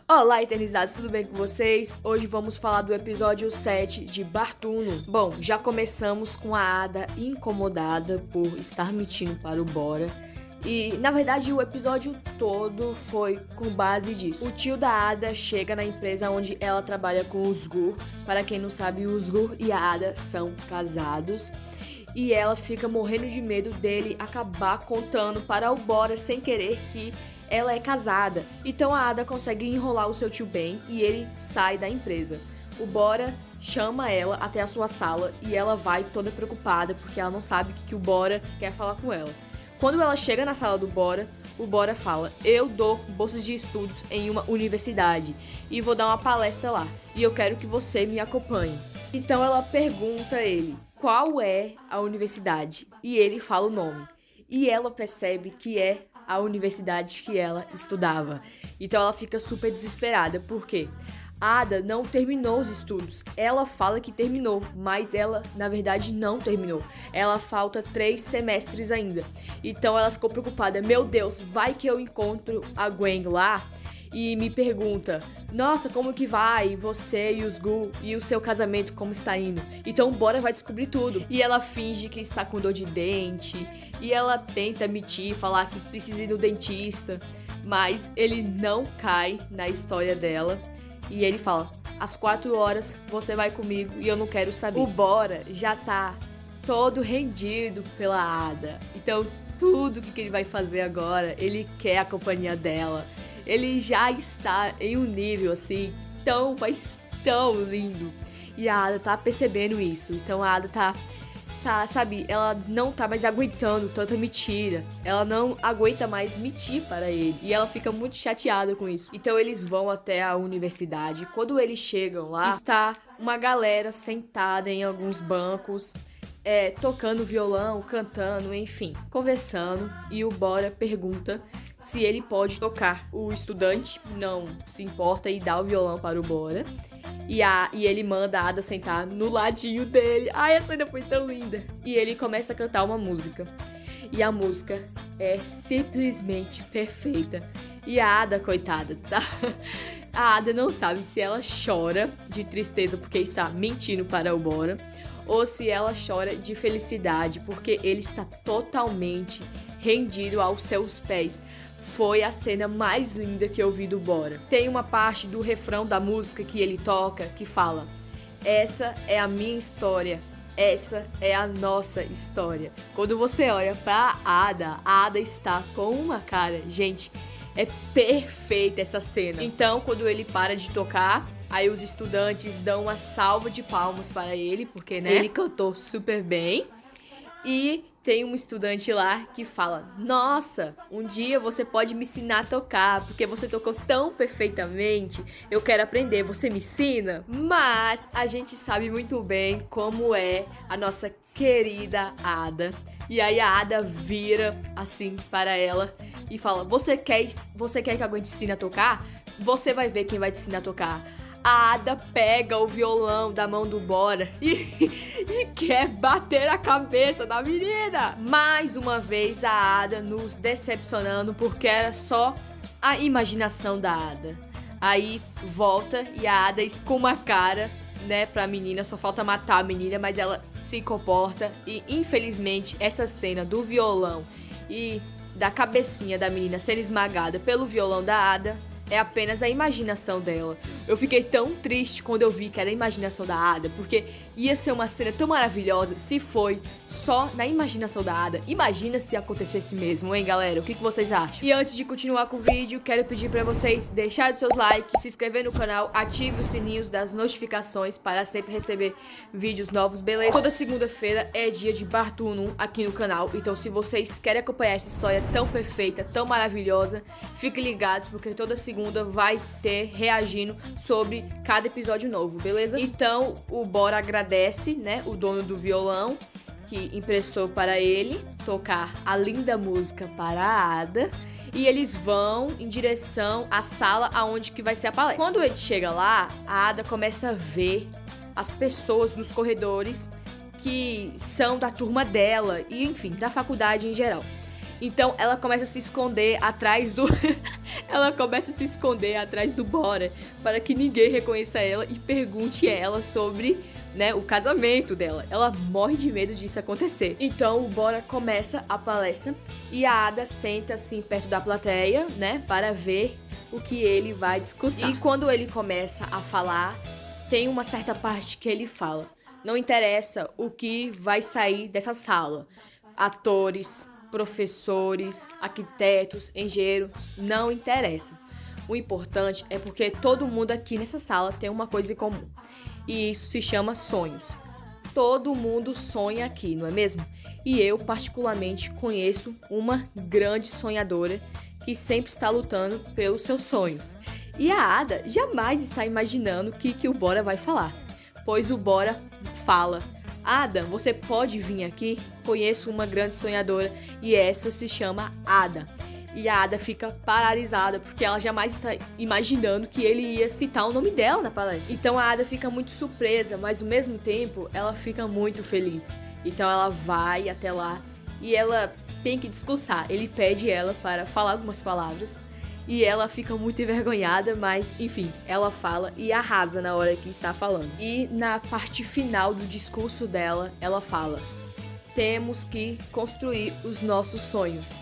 Olá, eternizados, tudo bem com vocês? Hoje vamos falar do episódio 7 de Bartuno. Bom, já começamos com a Ada incomodada por estar mentindo para o Bora. E, na verdade, o episódio todo foi com base disso. O tio da Ada chega na empresa onde ela trabalha com os Gur. Para quem não sabe, os Gur e a Ada são casados. E ela fica morrendo de medo dele acabar contando para o Bora sem querer que ela é casada. Então a Ada consegue enrolar o seu tio Ben e ele sai da empresa. O Bora chama ela até a sua sala e ela vai toda preocupada porque ela não sabe o que o Bora quer falar com ela. Quando ela chega na sala do Bora, o Bora fala: eu dou bolsas de estudos em uma universidade e vou dar uma palestra lá e eu quero que você me acompanhe. Então ela pergunta a ele qual é a universidade e ele fala o nome. E ela percebe que é a universidade que ela estudava. Então ela fica super desesperada, porque a Ada não terminou os estudos. Ela fala que terminou, mas ela, na verdade, não terminou. Ela falta 3 semestres ainda. Então ela ficou preocupada. Meu Deus, vai que eu encontro a Gwen lá e me pergunta: nossa, como que vai você e os Gu e o seu casamento, como está indo? Então Bora vai descobrir tudo. E ela finge que está com dor de dente e ela tenta mentir, falar que precisa ir no dentista, mas ele não cai na história dela e ele fala: às 4 horas você vai comigo e eu não quero saber. O Bora já tá todo rendido pela Ada, então tudo que ele vai fazer agora, ele quer a companhia dela. Ele já está em um nível assim mas tão lindo. E a Ada tá percebendo isso. Então a Ada tá, sabe, ela não tá mais aguentando tanta mentira. Ela não aguenta mais mentir para ele. E ela fica muito chateada com isso. Então eles vão até a universidade. Quando eles chegam lá, está uma galera sentada em alguns bancos, tocando violão, cantando, enfim, conversando. E o Bora pergunta se ele pode tocar. O estudante não se importa e dá o violão para o Bora. E ele manda a Ada sentar no ladinho dele. Ai, essa cena foi tão linda. E ele começa a cantar uma música. E a música é simplesmente perfeita. E a Ada, coitada, tá? A Ada não sabe se ela chora de tristeza porque está mentindo para o Bora, ou se ela chora de felicidade porque ele está totalmente rendido aos seus pés. Foi a cena mais linda que eu vi do Bora. Tem uma parte do refrão da música que ele toca que fala: essa é a minha história, essa é a nossa história. Quando você olha pra a Ada está com uma cara, gente, é perfeita essa cena. Então, quando ele para de tocar, aí os estudantes dão uma salva de palmas para ele, porque, né, ele cantou super bem. E tem um estudante lá que fala: nossa, um dia você pode me ensinar a tocar, porque você tocou tão perfeitamente, eu quero aprender, você me ensina? Mas a gente sabe muito bem como é a nossa querida Ada. E aí a Ada vira assim para ela e fala: você quer que a Gwen te ensine a tocar? Você vai ver quem vai te ensinar a tocar. A Ada pega o violão da mão do Bora e quer bater a cabeça da menina. Mais uma vez a Ada nos decepcionando, porque era só a imaginação da Ada. Aí volta e a Ada com uma cara, né, pra menina, só falta matar a menina, mas ela se comporta. E infelizmente essa cena do violão e da cabecinha da menina sendo esmagada pelo violão da Ada é apenas a imaginação dela. Eu fiquei tão triste quando eu vi que era a imaginação da Ada, porque ia ser uma cena tão maravilhosa se foi só na imaginação da Ada. Imagina se acontecesse mesmo, hein, galera? O que vocês acham? E antes de continuar com o vídeo, quero pedir pra vocês deixarem seus likes, se inscrever no canal, ative os sininhos das notificações para sempre receber vídeos novos, beleza? Toda segunda-feira é dia de Bartuno aqui no canal, então se vocês querem acompanhar essa história tão perfeita, tão maravilhosa, fiquem ligados, porque toda segunda vai ter reagindo sobre cada episódio novo, beleza? Então o Bora agradece, né, o dono do violão que emprestou para ele tocar a linda música para a Ada, e eles vão em direção à sala aonde que vai ser a palestra. Quando ele chega lá, a Ada começa a ver as pessoas nos corredores que são da turma dela e, enfim, da faculdade em geral. Então ela começa a se esconder atrás do ela começa a se esconder atrás do Bora para que ninguém reconheça ela e pergunte a ela sobre, né, o casamento dela. Ela morre de medo disso acontecer. Então o Bora começa a palestra e a Ada senta assim perto da plateia, né, para ver o que ele vai discursar. E quando ele começa a falar, tem uma certa parte que ele fala: não interessa o que vai sair dessa sala. Atores, professores, arquitetos, engenheiros, não interessa. O importante é porque todo mundo aqui nessa sala tem uma coisa em comum. E isso se chama sonhos. Todo mundo sonha aqui, não é mesmo? E eu, particularmente, conheço uma grande sonhadora que sempre está lutando pelos seus sonhos. E a Ada jamais está imaginando o que o Bora vai falar. Pois o Bora fala: Ada, você pode vir aqui? Conheço uma grande sonhadora e essa se chama Ada. E a Ada fica paralisada porque ela jamais está imaginando que ele ia citar o nome dela na palestra. Então a Ada fica muito surpresa, mas ao mesmo tempo ela fica muito feliz. Então ela vai até lá e ela tem que discursar. Ele pede ela para falar algumas palavras e ela fica muito envergonhada, mas enfim, ela fala e arrasa na hora que está falando. E na parte final do discurso dela, ela fala: temos que construir os nossos sonhos.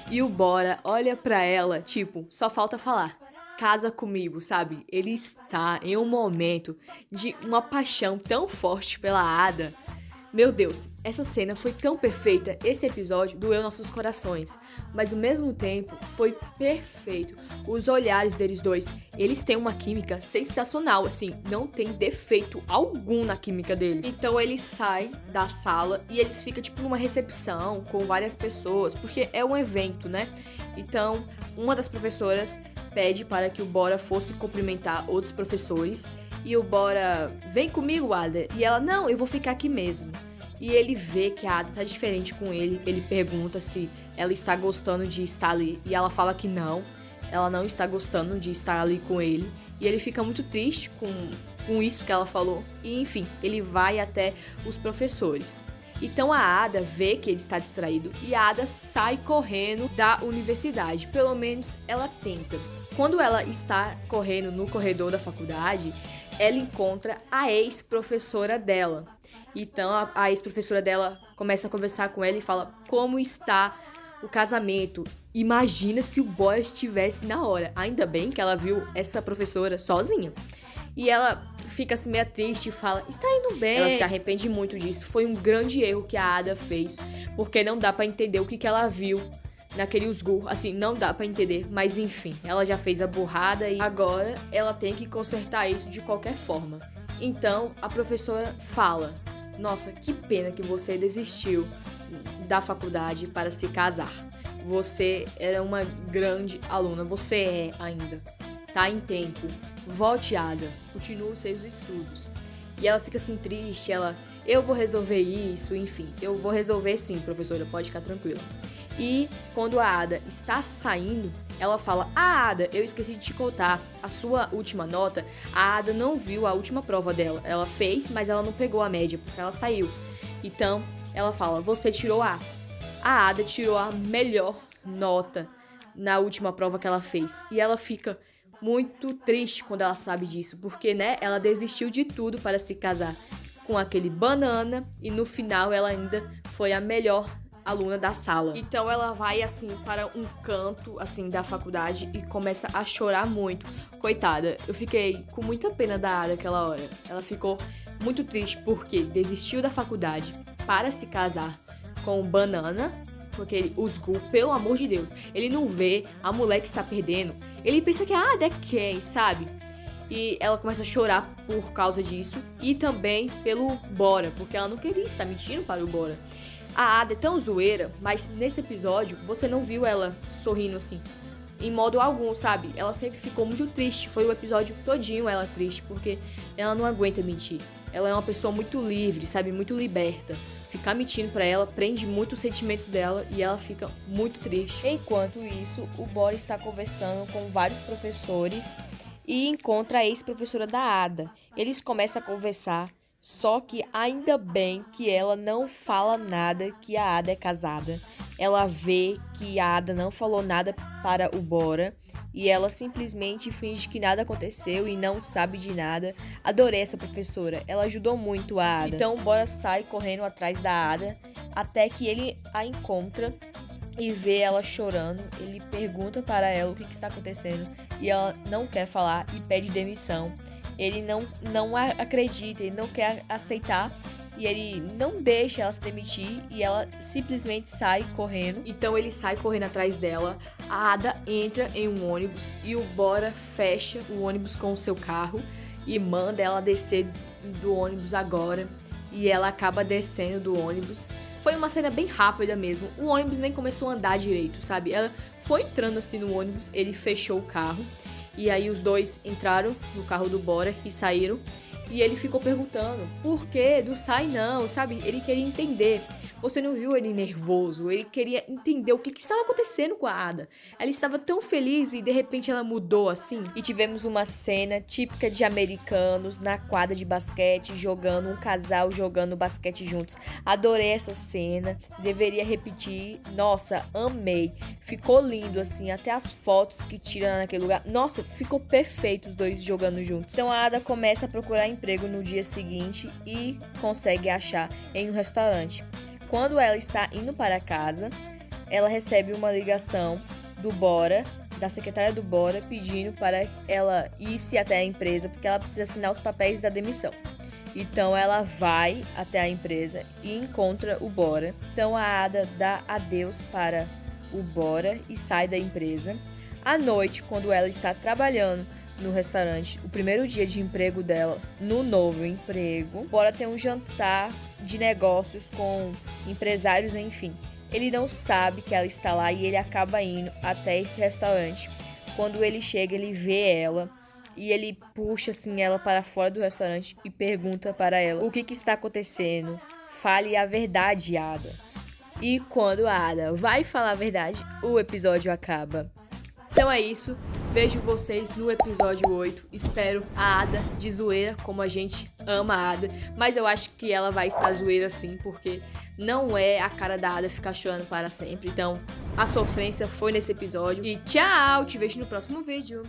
E o Bora olha pra ela, tipo, só falta falar: casa comigo, sabe? Ele está em um momento de uma paixão tão forte pela Ada. Meu Deus, essa cena foi tão perfeita, esse episódio doeu nossos corações, mas ao mesmo tempo foi perfeito. Os olhares deles dois, eles têm uma química sensacional, assim, não tem defeito algum na química deles. Então eles saem da sala e eles ficam tipo numa recepção com várias pessoas, porque é um evento, né? Então uma das professoras pede para que o Bora fosse cumprimentar outros professores. E o Bora: vem comigo, Ada. E ela: não, eu vou ficar aqui mesmo. E ele vê que a Ada tá diferente com ele. Ele pergunta se ela está gostando de estar ali. E ela fala que não, ela não está gostando de estar ali com ele. E ele fica muito triste com isso que ela falou. E enfim, ele vai até os professores. Então a Ada vê que ele está distraído e a Ada sai correndo da universidade. Pelo menos ela tenta. Quando ela está correndo no corredor da faculdade, ela encontra a ex-professora dela. Então a ex-professora dela começa a conversar com ela e fala: como está o casamento? Imagina se o boy estivesse na hora. Ainda bem que ela viu essa professora sozinha. E ela fica assim meio triste e fala: está indo bem. Ela se arrepende muito disso. Foi um grande erro que a Ada fez, porque não dá pra entender o que ela viu naquele Usgur. Assim, não dá pra entender, mas enfim, ela já fez a burrada e agora ela tem que consertar isso de qualquer forma. Então a professora fala: nossa, que pena que você desistiu da faculdade para se casar. Você era uma grande aluna, você é ainda. Tá em tempo. Volte, Ada. Continue os seus estudos. E ela fica assim triste, eu vou resolver isso, enfim. Eu vou resolver sim, professora, pode ficar tranquila. E quando a Ada está saindo, ela fala: Ada, eu esqueci de te contar. A sua última nota, a Ada não viu a última prova dela. Ela fez, mas ela não pegou a média, porque ela saiu. Então, ela fala: você tirou A. A Ada tirou a melhor nota na última prova que ela fez. E ela fica muito triste quando ela sabe disso, porque, né, ela desistiu de tudo para se casar com aquele banana e no final ela ainda foi a melhor aluna da sala. Então ela vai assim para um canto assim da faculdade e começa a chorar muito. Coitada, eu fiquei com muita pena da Ada naquela hora. Ela ficou muito triste porque desistiu da faculdade para se casar com o banana, porque o Usgur, pelo amor de Deus, ele não vê a mulher que está perdendo. Ele pensa que a Ada é quem, sabe? E ela começa a chorar por causa disso e também pelo Bora, porque ela não queria estar mentindo para o Bora. A Ada é tão zoeira, mas nesse episódio você não viu ela sorrindo assim, em modo algum, sabe? Ela sempre ficou muito triste, foi o episódio todinho ela triste, porque ela não aguenta mentir. Ela é uma pessoa muito livre, sabe? Muito liberta. Ficar mentindo pra ela prende muito os sentimentos dela e ela fica muito triste. Enquanto isso, o Bora está conversando com vários professores e encontra a ex-professora da Ada. Eles começam a conversar, só que ainda bem que ela não fala nada que a Ada é casada. ela vê que a Ada não falou nada para o Bora e ela simplesmente finge que nada aconteceu e não sabe de nada. Adorei essa professora, ela ajudou muito a Ada. Então o Bora sai correndo atrás da Ada até que ele a encontra e vê ela chorando. Ele pergunta para ela o que está acontecendo e ela não quer falar e pede demissão. Ele não acredita, ele não quer aceitar e ele não deixa ela se demitir e ela simplesmente sai correndo. Então ele sai correndo atrás dela. A Ada entra em um ônibus e o Bora fecha o ônibus com o seu carro e manda ela descer do ônibus agora. E ela acaba descendo do ônibus. Foi uma cena bem rápida mesmo. O ônibus nem começou a andar direito, sabe? Ela foi entrando assim no ônibus, ele fechou o carro. E aí os dois entraram no carro do Bora e saíram. E ele ficou perguntando, por que não sai não, sabe? Ele queria entender. Você não viu ele nervoso? Ele queria entender o que estava acontecendo com a Ada. Ela estava tão feliz e de repente ela mudou assim. E tivemos uma cena típica de americanos na quadra de basquete, jogando um casal jogando basquete juntos. Adorei essa cena, deveria repetir. Nossa, amei. Ficou lindo assim, até as fotos que tiram naquele lugar. Nossa, ficou perfeito os dois jogando juntos. Então a Ada começa a procurar emprego no dia seguinte e consegue achar em um restaurante. Quando ela está indo para casa, ela recebe uma ligação do Bora, da secretária do Bora, pedindo para ela ir até a empresa, porque ela precisa assinar os papéis da demissão. Então ela vai até a empresa e encontra o Bora. Então a Ada dá adeus para o Bora e sai da empresa. À noite, quando ela está trabalhando no restaurante, o primeiro dia de emprego dela no novo emprego, Bora tem um jantar de negócios com empresários, enfim. Ele não sabe que ela está lá e ele acaba indo até esse restaurante. Quando ele chega, ele vê ela e ele puxa assim ela para fora do restaurante e pergunta para ela o que está acontecendo. Fale a verdade, Ada. E quando a Ada vai falar a verdade, o episódio acaba. Então é isso, vejo vocês no episódio 8, espero a Ada de zoeira, como a gente ama a Ada, mas eu acho que ela vai estar zoeira sim, porque não é a cara da Ada ficar chorando para sempre, então a sofrência foi nesse episódio, e tchau, te vejo no próximo vídeo.